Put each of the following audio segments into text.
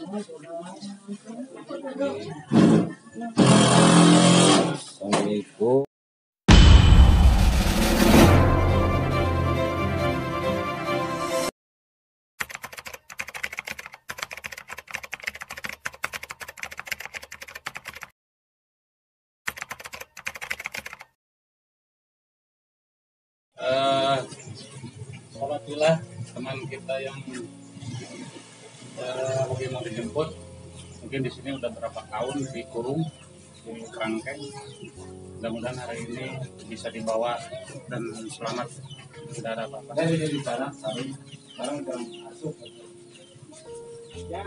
Assalamualaikum. Alhamdulillah teman kita yang lagi mau dijemput, mungkin di sini udah berapa tahun dikurung di kerangkeng. Mudah-mudahan hari ini bisa dibawa dan selamat, tidak ada apa-apa. Saya di sana, sekarang kurang masuk. Ya.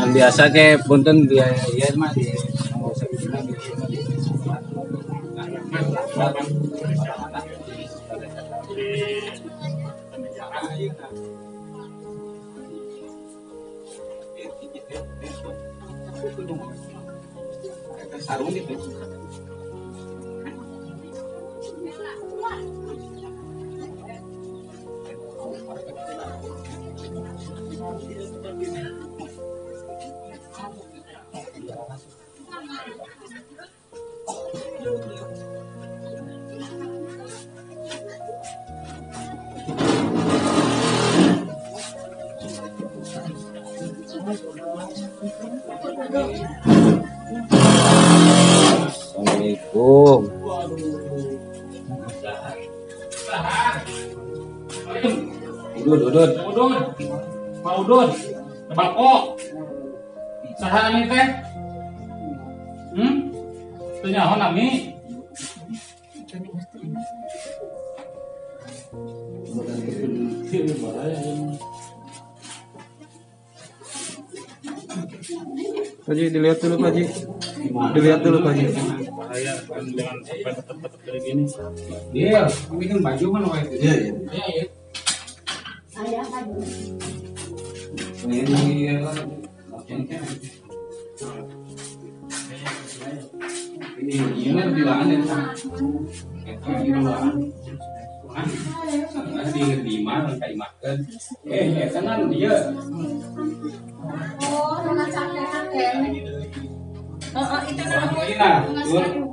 Yang biasa ke punten biaya mah di sarung gitu. Assalamualaikum. Udun, Pak Udun, tebako, saha nami teh? Teu nyaho nami? Pak Ji, dilihat dulu Pak Ji. Dilihat dulu Pak Ji. Bahaya kan jangan sampai tetep kayak gini. Iya, ini kan baju kan waktu itu. Iya. Ini kan bilangan ya. Itu bilangan. Di mana kayak makan. Kan dia. Oh, dengan capek-capek. Itu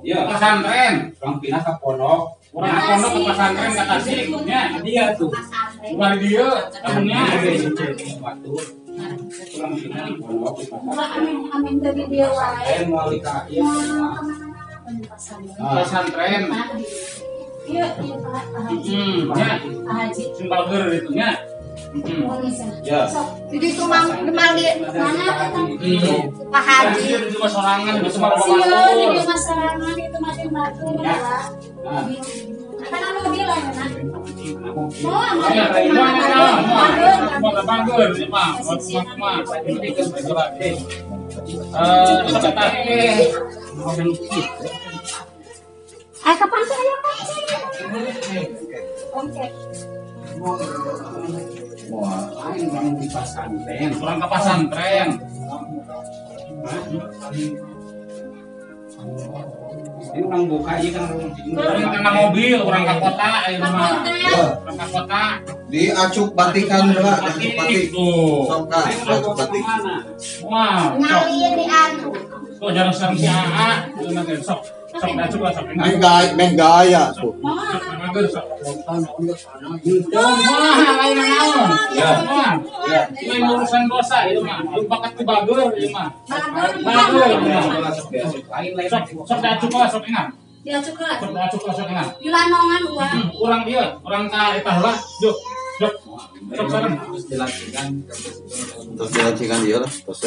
Ya, pesantren. Orang pindah ke pondok. Orang pondok ke pesantren ke Tasiknya. Dia tuh. Bukan dia, tahunnya. Waktu. Orang pindah di pondok di amin dari dia wae. pesantren mau dikain. Pesantren. Iya, Pak Haji. Ya, Pak Haji. simbalger itu nya. Ya. Jadi itu mang demal di mana kata? Pak Haji. Dia di rumah sorangan, di rumah Iya, di rumah serangan itu masih batu ya. Kan anu bilang ya, Nak. Oh, mau bagus ini mah, mau ini kan lagi. Kapan sih ayo Pak? Oke. Wah, orang di pesantren. Orang ke pesantren. Ini orang buka aja kan Orang kena mobil, orang ke kota, ayo mah. Orang ke kota. Di acuk batikan juga, acuk batik. Songka, acuk batik. Wah, Ngaliin di anu. kok jarang serang si AA, sok acuk lah, sok Main gaya tuh. Ini urusan dosa itu mah, bakat ku bager itu mah. Sok acuk lah, sok ingat. Dia cukup. Sok acuk lah, sok ingat. Di lanongan uang. Orang dia, orang ka eta heula, yuk. Sok sareng. Terus dilacikan dia lah, terus.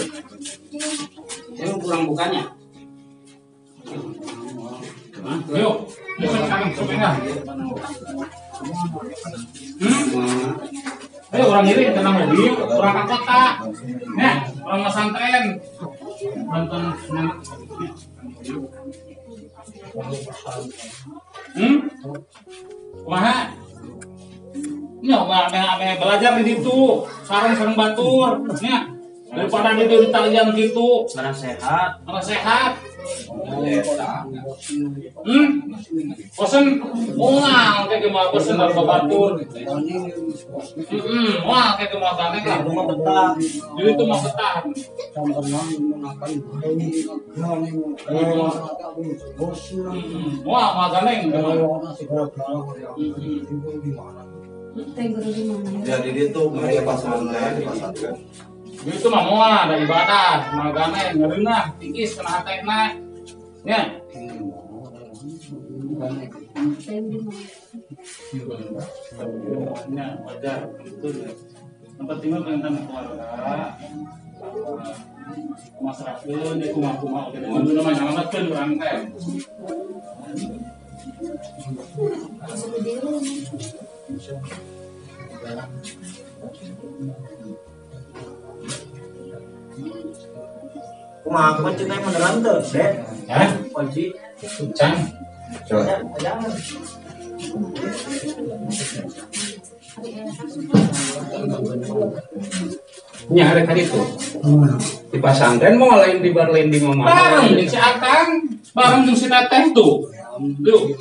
Ini kurang bukanya. Yuk, sok sareng, sok ingat. Ayo orang ini tenang mobil, orang ke kota, ya, orang pesantren, bantuan semangat. Kumaha? Nyoba belajar di situ, sarang batur, nya daripada di talian gitu. Sarang sehat. Bosen, wah kayak gimana bosen dari batur. Wah kayak gimana tanah lah. Jadi itu mah betah. Wah maganeng. Jadi itu mereka pasantren di pasantren. Jadi itu mah moal dari ibadah, maganeng ngerenah, tingkis kena hatena. Ya. Ya, wajar. Betul. Yang penting mah pengen keluarga. Masyarakat ini kumah-kumah oke. Mun mah nyalametkeun urang teh. Kumaha kunci teh beneran teu, Dek? Hah? Kunci. Can. Jangan. Nya hari tadi tuh. Di pasantren mau lain di bar lain di mana? Bareng di si Akang, bareng jeung si Teteh tuh. Yuk.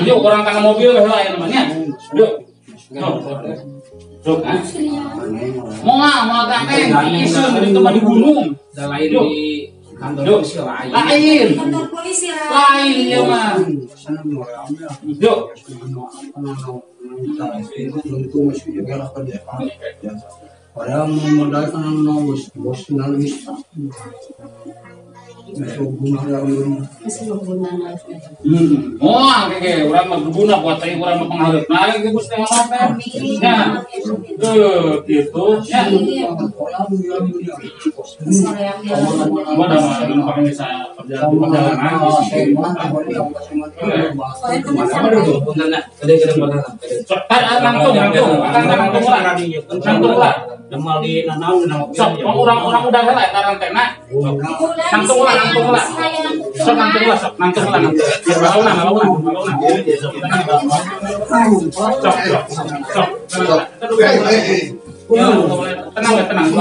Yuk orang tangga mobil weh lain namanya. Yuk. Yuk. Mau ganteng, isun itu mah di gunung. Da lain di kantor polisi lain. Kantor polisi Lain ya mah. Yuk. Padahal memodalkan bos nangis. Oh, kayak orang mah berguna buat saya orang mah pengharap. Nah, ini bos teh apa? Ya. Gitu. Ya. Gua udah mau pakai bisa perjalanan di sini. Apa dulu? Punten nak. Kadang-kadang bakal. Nangtung lah. Demal di nanau Sok, orang udah lah karantina. Nangtung lah. Sok nangtung lah. Tenang.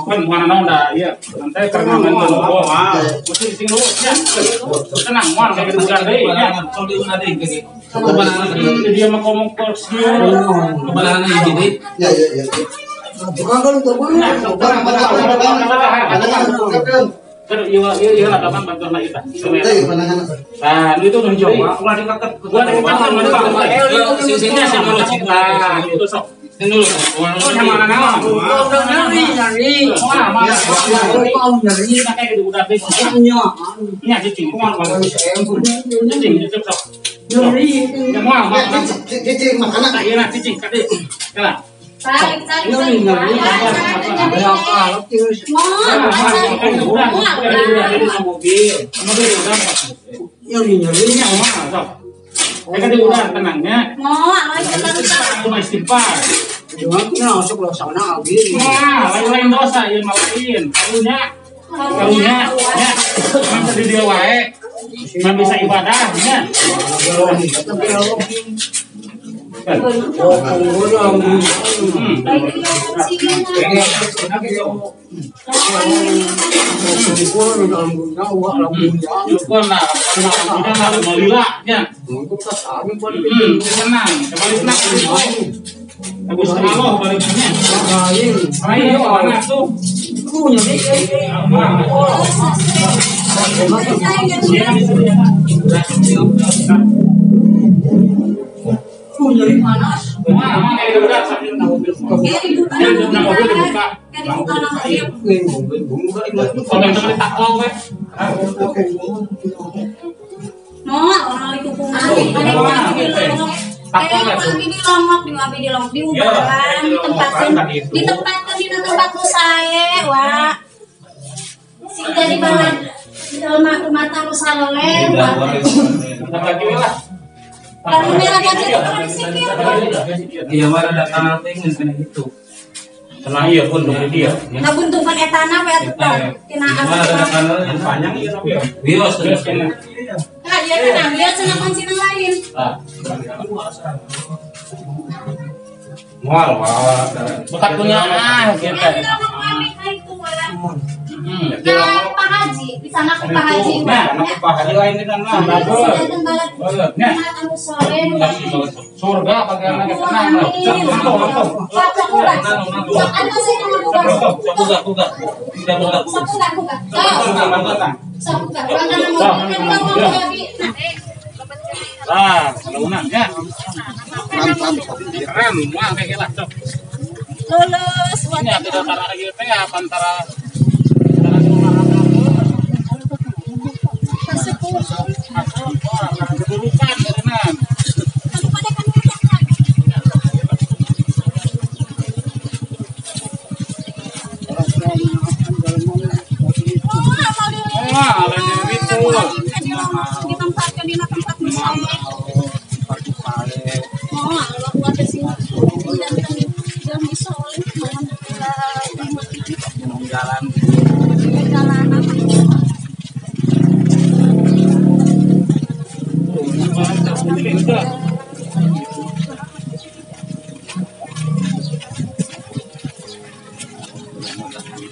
Kan mana udah iya nanti karena dulu mesti sing dulu ya tenang mau kayak gitu kan deh ya dia mau ngomong kursi kebenaran jadi Ya. Bukan terbang. Iya lah kapan bantuan lagi tak. Nah itu udah coba. Gua dikekat. Sisinya sama lo cinta. Itu sok. Dulu. Sama nama. Udah nyari. Nyari. Kayak gitu udah deh. Ini cicing kuman kalau cicing sok. Nyari. Ya mau. Cicing makanan. Iya cicing kadek. Kalah. Tarik. Udah tenangnya. Mau istighfar. Lain dosa ya malakin. Karunya ya. Masih dia wae. Nggak bisa ibadahnya. Jadi panas. Ditempatkan di tempat lu saya, Wak. Jadi bahan rumah tamu saloleh. Kalau merah gaji itu kan disikir. Iya, mah ada kanal pengen kena itu. Tenang iya pun dong dia. Nabuntukan etana we atuh tina Ada kanal yang panjang iya tapi. Bios kena. Nah, dia kan ambil cenah kunci lain. Mual, Bukan punya gitu. Kita mau pamit itu Nah, Pak Haji, di sana ke Pak Haji. Pak Haji lain ini kan bagus. Surga bagaimana tenang lah. Lah, lunanya. Keren, wah kayak gila. Lulus. Ini ada antara gitu ya, antara ditempatkan di tempat misalnya.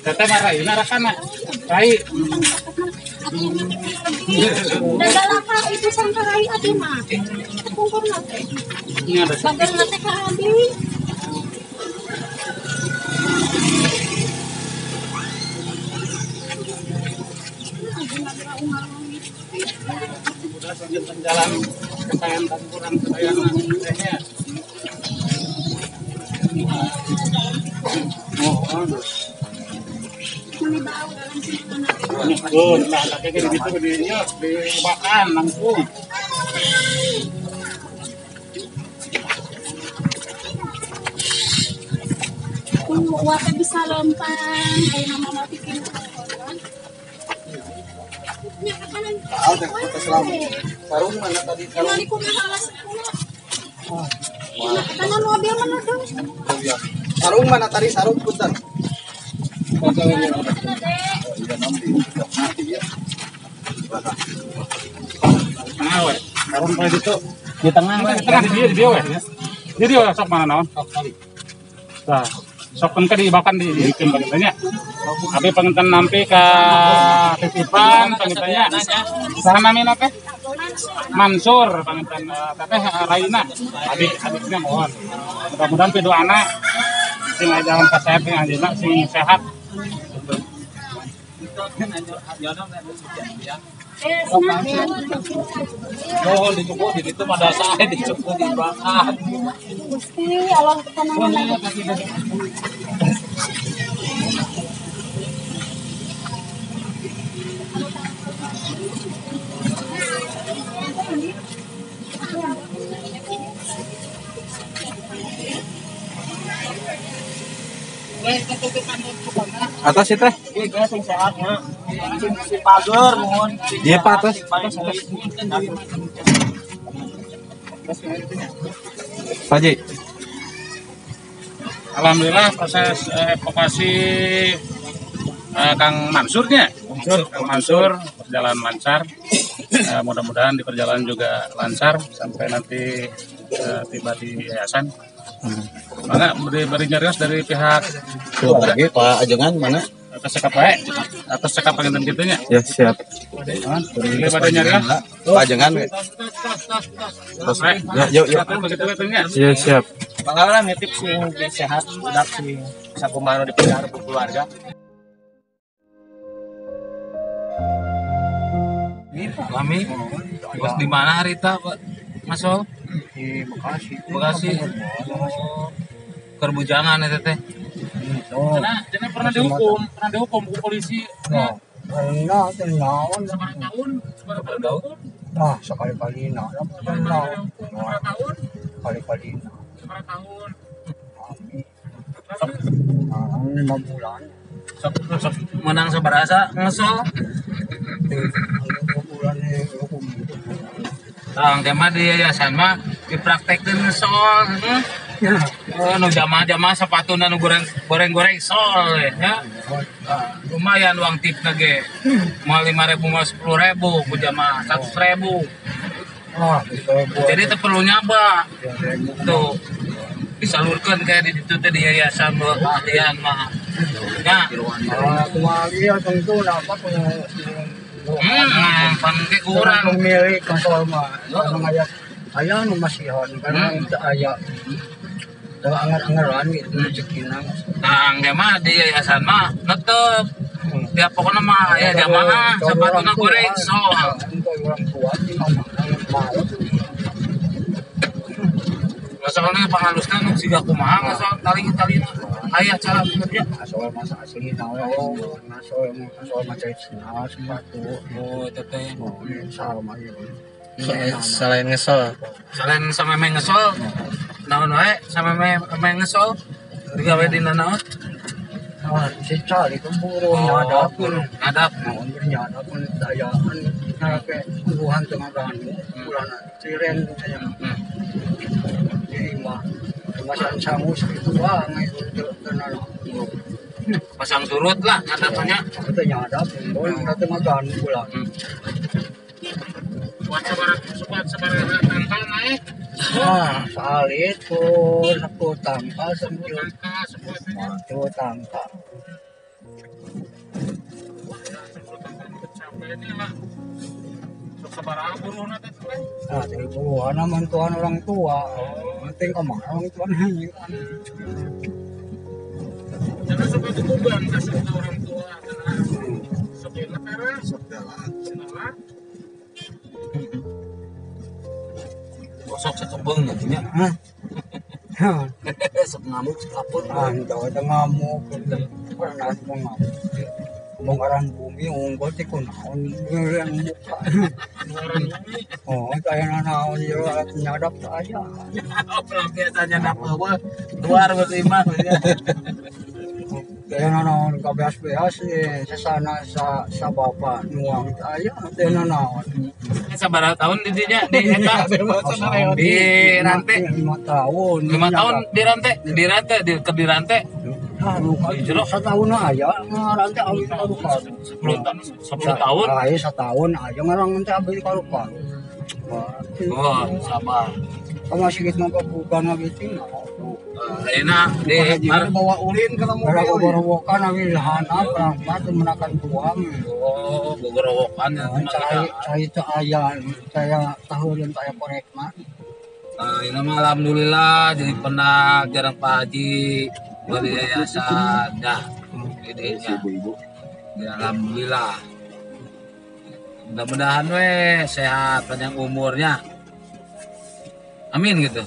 Teteh marahin arakan Rai. Dagalaka itu sangkarai adi mah. Tungkur nate. Ini ada Bagal nate ka abi. jalan kekayaan dan kurang kekayaan tehnya. Nah, kayak gitu dibakan langsung. Wata bisa lempang, kayak nama mau bikin Sarung mana tadi? Ini ko mahalas kanan mobil mana dong? Sarung mana tadi? Sarung punten. Tengah we. Karun pa dito. Di tengah we. Di dia we. Di dia sok mana naon? Nah, sok kan diibakan di bikin bagitanya. Abi panginten nampi ka titipan pangintannya. Saha namina teh? Mansur panginten teteh Raina. Adiknya mohon. Mudah-mudahan pidu anak sing jalan kasehat sing anjeunna sing sehat. Mohon dicukup di situ pada saat dicukup di bakat. Gusti Allah ketenangan. Atas itu teh. Iya, sing sehatnya. Si pager mohon. Iya Pak atas. Pak Ji. Alhamdulillah proses evakuasi Kang Mansurnya. Kang Mansur berjalan lancar. Mudah-mudahan di perjalanan juga lancar sampai nanti tiba di yayasan. Mana beri nyarios dari pihak Lagi Pak Ajengan mana? atas sekap baik, atas sekap panginten gitunya. Ya siap. Beri pada nyarios. Pak Ajengan. Ya yuk yuk. Begitu gitunya. Ya siap. Pangalaman nitip sing sehat budak sing sakumaha dipelihara ku keluarga. Kami bos di mana harita Pak Masol? Di Bekasi. Bekasi. Kerbujangan ya teteh. Karena pernah dihukum ke polisi. Nah, naon Seberapa tahun? nah sekali-kali nah Seberapa tahun? kali-kali Seberapa tahun? nah 5 bulan Menang seberasa ngesol. Tang kemah di yayasan mah dipraktekeun sol. Nu jamaah-jamaah sapatuna nu goreng-goreng sol ya. Lumayan uang tipna ge. Moal 5.000 moal 10.000 ku jamaah 100.000. Jadi teu perlu nyaba. Tuh disalurkeun kayak di ditu teh di yayasan keahlian mah. Ya. Kumaha tentu dapat Pan ge kurang. milik konsol mah. Aya nu masihon karena itu aya. Teu anger-angeran gitu rezekina. Nah, ge mah di yayasan mah netep. Ya pokoknya mah ya jamaah sapatuna goreng sol. Untuk orang tua di mama malu. Soalnya pangalusna nu siga kumaha soal tali-tali aya cara kerja. Soal masa asli nawe soal macam sepatu. Oh, itu teh. Sama ieu. Selain ngesol. Selain sameme ngesol, naon wae sameme ngesol digawe dina naon? Si cari itu burung nyadapun. Ngadap. Naon nyadapun dayaan ngape puluhan tengah bulan ciren saya. Jadi mah kemasan sangus itu itu kenal. Pasang surut lah ngadapnya. Itu nyadapun, boleh nanti makan bulan. Buat sabar tangkal naik. Salit pun aku tangkal sambil aku tangkal. Dari buruan naman tuan orang tua. Penting kemana orang tua nanya kan. Jangan sampai tutupan kasih orang tua. Sebelah peres. Sebelah. Kosok sekebeng nantinya. Sok ngamuk sekapur. Jawa ngamuk. Pernah ngamuk. Bongkaran bumi unggul ti kunaon yang muka. Oh, kaya naon yo nyadap saya. Biasanya dapat apa? Luar berlima. Kaya naon kabeas-beas sesana sa bapak nuang saya teh naon. Sabaraha tahun di dinya di eta di rantai 5 tahun. 5 tahun di rantai di rantai. Aduh, kalau setahun aja ngarantai abis karupan. 10 tahun. Ayo setahun aja ngarang nanti abis karupan. Oh, sabar. Kamu masih gitu bukan gitu. Ayeuna di bawa ulin ke kamu. Kalau gorowokan abis hanap perangkat menakan tuang. Oh, gorowokan ya. Saya itu ayah, saya tahu dan saya korek mah. Nah, ini mah alhamdulillah jadi pernah jarang Pak Haji dari yayasan dah idenya. Ya, alhamdulillah. Mudah-mudahan weh sehat panjang umurnya. Amin gitu.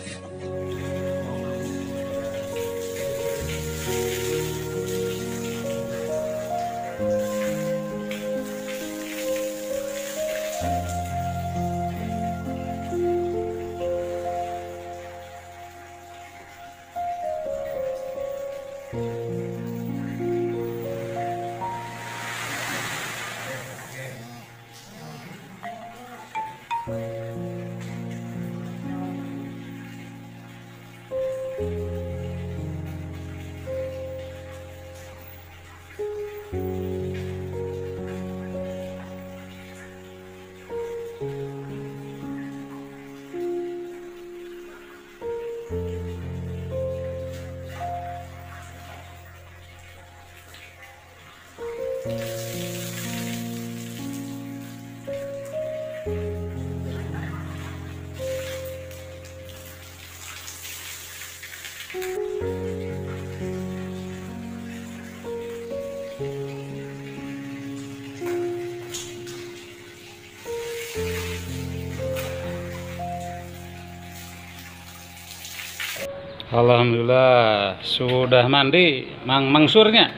Alhamdulillah sudah mandi mangsurnya.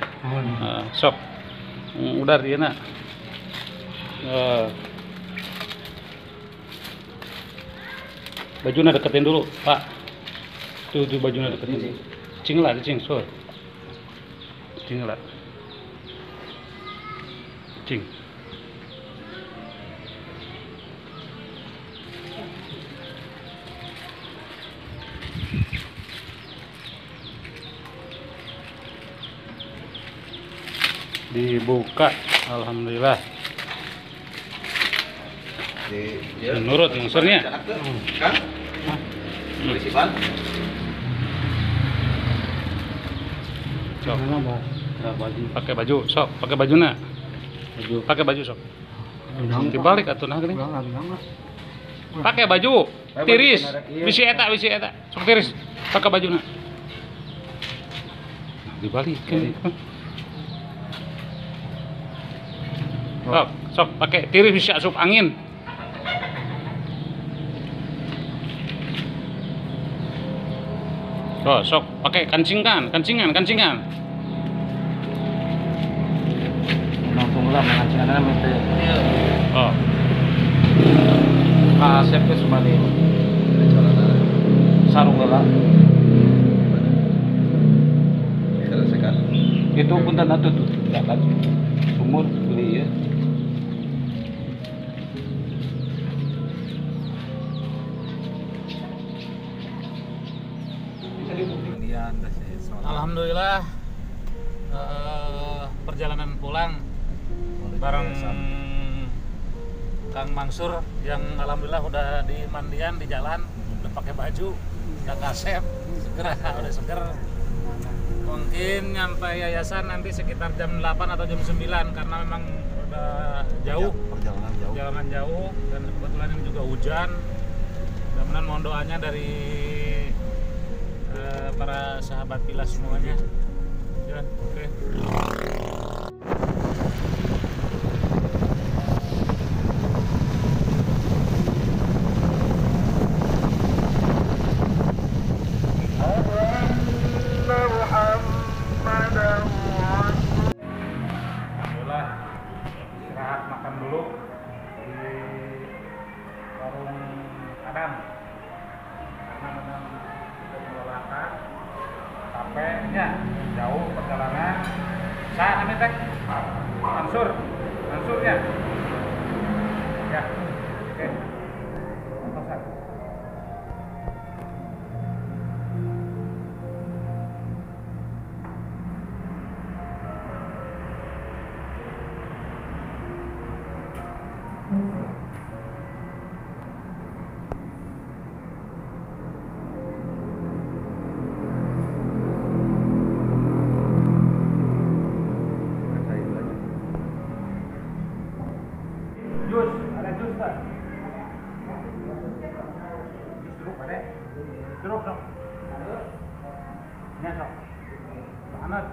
Sok udah dia nak. Bajunya deketin dulu, Pak. Tuh bajunya deketin. Cing lah, cing, so. Cing lah. Cing. dibuka, alhamdulillah. Menurut unsurnya. Kan? Polisi ban. Sok. Pakai baju, sok. Pakai baju nak. Pakai baju sok. Dibalik atuh nah geuning. Pakai baju, tiris. Bisi eta. Sok tiris. Pakai baju nak. Dibalik kan. Sok pakai tiris bisa asup angin. Oh, sok pakai kancingan. Langsung lah mengancingan minta Oh, kasep ke Sumadi. Sarung lah. Selesaikan. Itu punten atuh tuh. Kan sumur beli ya. Alhamdulillah perjalanan pulang bareng Kang Mansur yang alhamdulillah udah di mandian di jalan, udah pakai baju, udah kasep, udah seger. Mungkin nyampe yayasan nanti sekitar jam 8 atau jam 9 karena memang udah jauh, perjalanan jauh dan kebetulan ini juga hujan. Mudah-mudahan mohon doanya dari para sahabat Pilas semuanya. Jalan, oke. Alhamdulillah, istirahat makan dulu di warung Adam karena memang sudah melelahkan, capeknya jauh perjalanan. Saya namanya teh Mansurnya ya, oke. Masak. Jus, ada jus tak? Jeruk ada? Jeruk dong. Ini sok. Panas.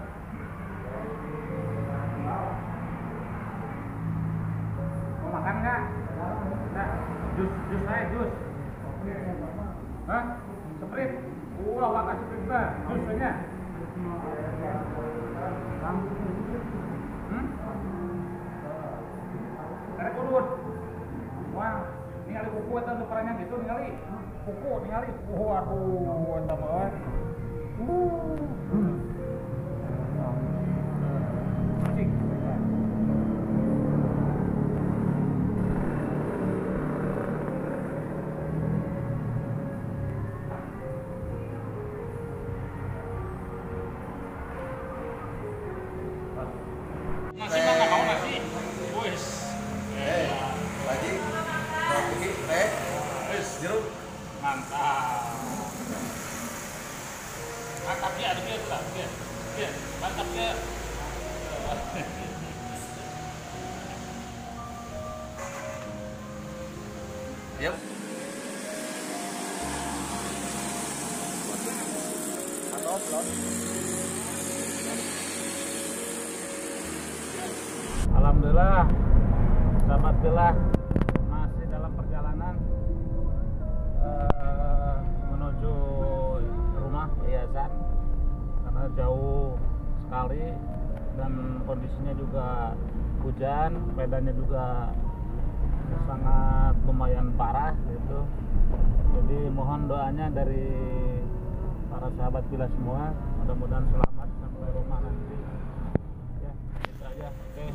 Mau makan nggak? Nah, jus saya jus. Hah? Sprite? Wah, makan sprite bah. Jusnya. Karek urut. Wah, ningali kuku eta teu paranya gitu ningali. Kuku ningali. Waduh, eta mah. Cik. Nasi mah nggak mau nasi. Wes. Lagi. Kopi, teh. Jeruk. Mantap. Mantap ya, ada dia. Dia, mantap ya. Yuk. Alhamdulillah, sahabat Pilah masih dalam perjalanan menuju rumah yayasan karena jauh sekali dan kondisinya juga hujan, sepedanya juga sangat lumayan parah gitu. Jadi mohon doanya dari para sahabat Pilah semua, mudah-mudahan selamat sampai rumah nanti. Ya, itu aja. Oke.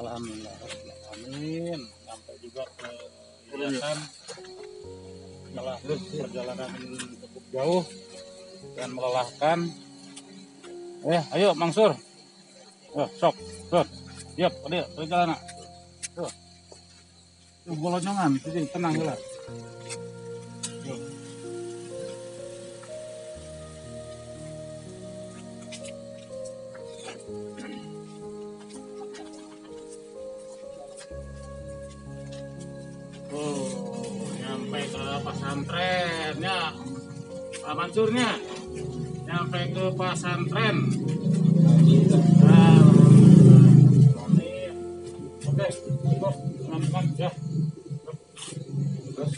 Alhamdulillah. Amin. Sampai juga ke yayasan setelah perjalanan cukup jauh dan melelahkan. Ayo Mangsur. Sok. Siap, adik, perjalanan. Tuh. Bolonjongan, tenang lah. Nyampe ke pesantrennya, Pak Mansurnya, nyampe ke pesantren. Oke, cukup teman-teman ya. Terus